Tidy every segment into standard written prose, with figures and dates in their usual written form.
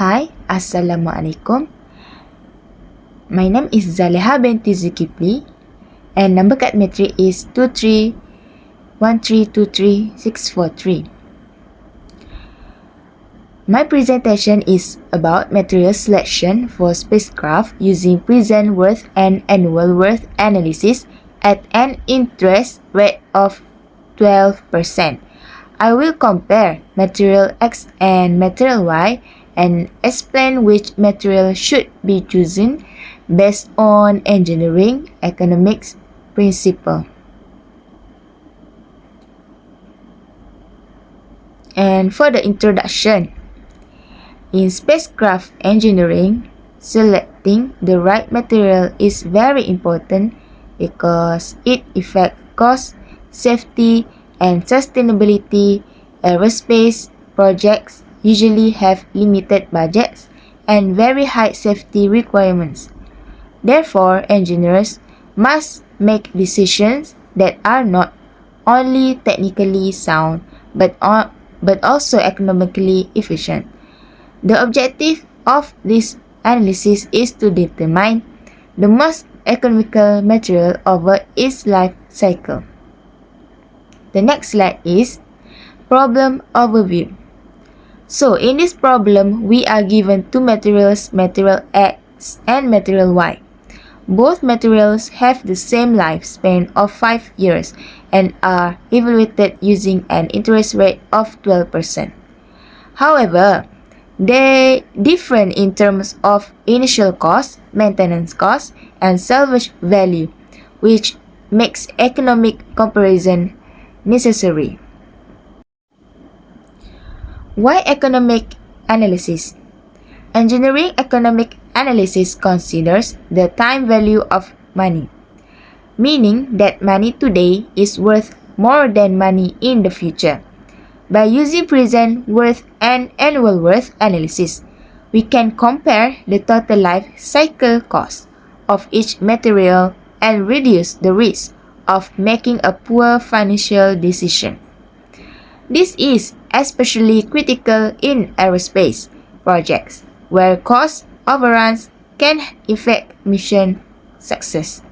Hi, Assalamualaikum. My name is Zaleha binti Zulkifli and number card matric is 2313233643. My presentation is about material selection for spacecraft using present worth and annual worth analysis at an interest rate of 12%. I will compare material X and material Y and explain which material should be chosen based on engineering economics principle. And for the introduction, in spacecraft engineering, selecting the right material is very important because it affects cost, safety, and sustainability. Aerospace projects usually have limited budgets and very high safety requirements. Therefore, engineers must make decisions that are not only technically sound but also economically efficient. The objective of this analysis is to determine the most economical material over its life cycle. The next slide is problem overview. So in this problem, we are given two materials, material X and material Y. Both materials have the same lifespan of 5 years and are evaluated using an interest rate of 12%. However, they differ in terms of initial cost, maintenance cost, and salvage value, which makes economic comparison necessary. Why economic analysis? Engineering economic analysis considers the time value of money, meaning that money today is worth more than money in the future. By using present worth and annual worth analysis, we can compare the total life cycle cost of each material and reduce the risk of making a poor financial decision. This is especially critical in aerospace projects, where cost overruns can affect mission success.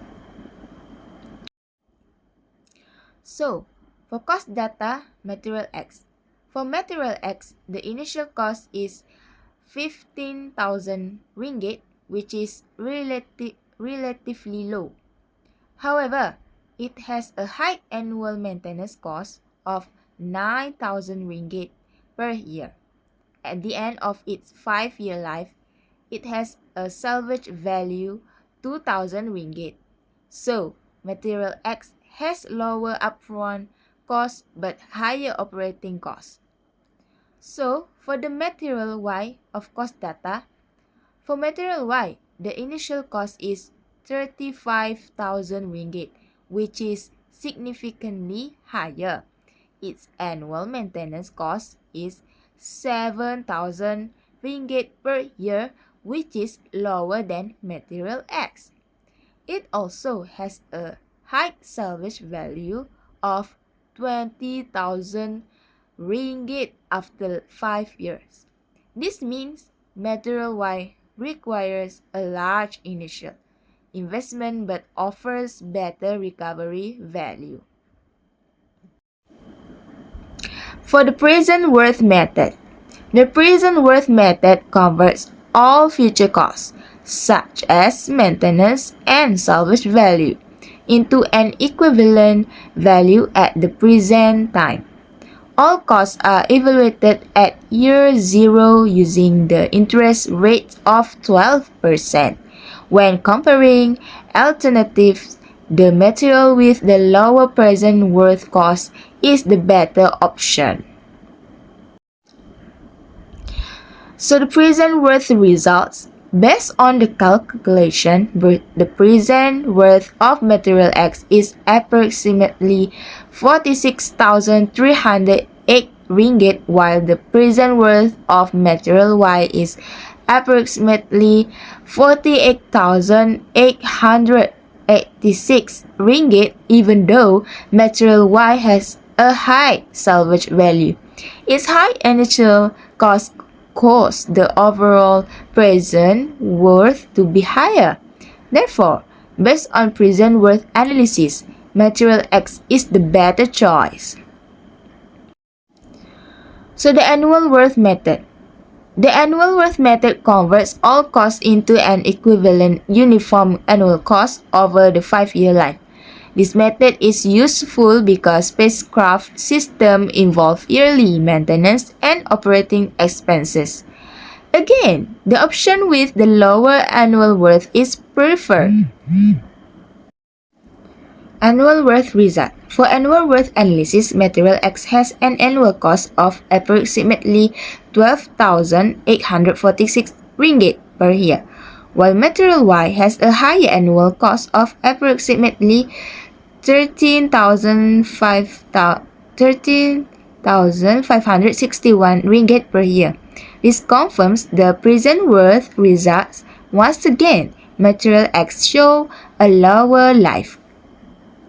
So, for cost data, material X. For material X, the initial cost is 15,000 ringgit, which is relatively low. However, it has a high annual maintenance cost of 9,000 ringgit per year. At the end of its 5-year life, it has a salvage value 2,000 ringgit. So, material X has lower upfront cost but higher operating cost. So, for the material Y of cost data, for material Y, the initial cost is 35,000 ringgit, which is significantly higher. Its annual maintenance cost is 7,000 ringgit per year, which is lower than material X. It also has a high salvage value of 20,000 ringgit after 5 years. This means material Y requires a large initial investment but offers better recovery value. For the present worth method, the present worth method covers all future costs, such as maintenance and salvage value, into an equivalent value at the present time. All costs are evaluated at year 0 using the interest rate of 12%. When comparing alternatives, the material with the lower present worth cost is the better option. So the present worth results. Based on the calculation, the present worth of material X is approximately 46,308 ringgit, while the present worth of material Y is approximately 48,886 ringgit, even though material Y has a high salvage value. Its high initial cost cause the overall present worth to be higher. Therefore, based on present worth analysis, material X is the better choice. So the annual worth method. The annual worth method converts all costs into an equivalent uniform annual cost over the 5-year life. This method is useful because spacecraft systems involve yearly maintenance and operating expenses. Again, the option with the lower annual worth is preferred. Annual worth result. For annual worth analysis, material X has an annual cost of approximately 12,846 ringgit per year, while material Y has a higher annual cost of approximately 13,561 ringgit per year. This confirms the present worth results. Once again, material X show a lower life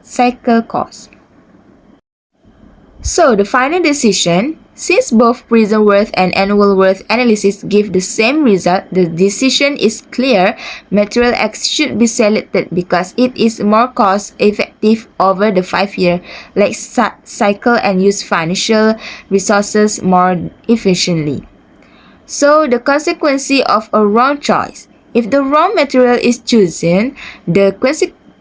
cycle cost. So the final decision, since both present worth and annual worth analysis give the same result, the decision is clear. Material X should be selected because it is more cost effective over the 5-year life cycle and use financial resources more efficiently. So the consequence of a wrong choice. If the wrong material is chosen, the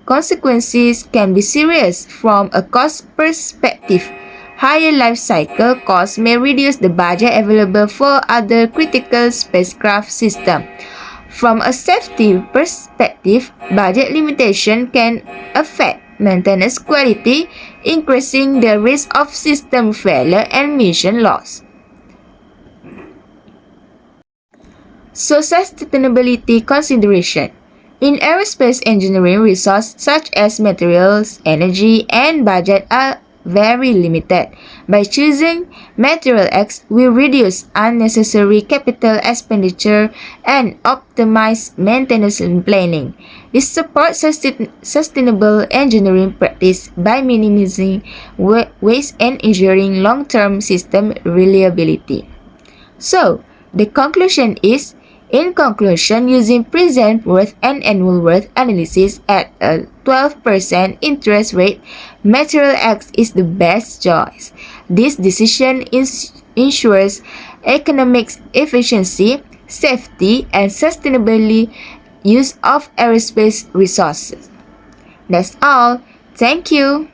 consequences can be serious. From a cost perspective, higher life cycle costs may reduce the budget available for other critical spacecraft systems. From a safety perspective, budget limitation can affect maintenance quality, increasing the risk of system failure and mission loss. So sustainability consideration. In aerospace engineering, resources such as materials, energy, and budget are very limited. By choosing material X, we reduce unnecessary capital expenditure and optimize maintenance and planning. This supports sustainable engineering practice by minimizing waste and ensuring long-term system reliability. So, the conclusion is, in conclusion, using present worth and annual worth analysis at a 12% interest rate, material X is the best choice. This decision ensures economic efficiency, safety, and sustainable use of aerospace resources. That's all. Thank you.